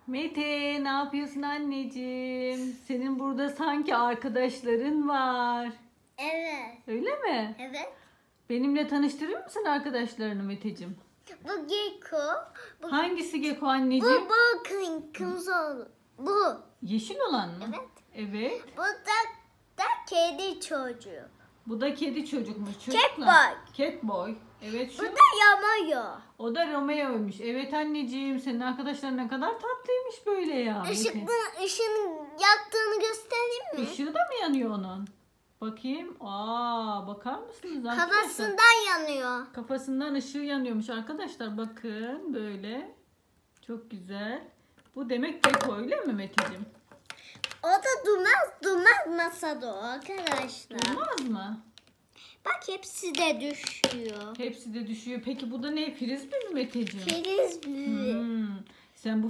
Mete, ne yapıyorsun anneciğim? Senin burada sanki arkadaşların var. Evet. Öyle mi? Evet. Benimle tanıştırır mısın arkadaşlarını Meteciğim? Bu Gecko. Hangisi Geko anneciğim? Bu kırmızı olan. Bu. Yeşil olan mı? Evet. Evet. Bu da kedi çocuğu. Bu da kedi çocukmuş. Catboy. Catboy. Evet şu. Bu da yamıyor. O da Romeo'ymuş. Evet anneciğim, senin arkadaşların ne kadar tatlıymış böyle ya. Mete. Işığın yaktığını göstereyim mi? Işığı da mı yanıyor onun? Bakayım. Bakar mısınız arkadaşlar? Kafasından yanıyor. Kafasından ışığı yanıyormuş arkadaşlar. Bakın böyle. Çok güzel. Bu demek Gecko, öyle mi Meteciğim? O da durmaz masada o arkadaşlar. Olmaz mı? Bak hepsi de düşüyor. Hepsi de düşüyor. Peki bu da ne? Frisbee mi Meteciğim? Frisbee. Sen bu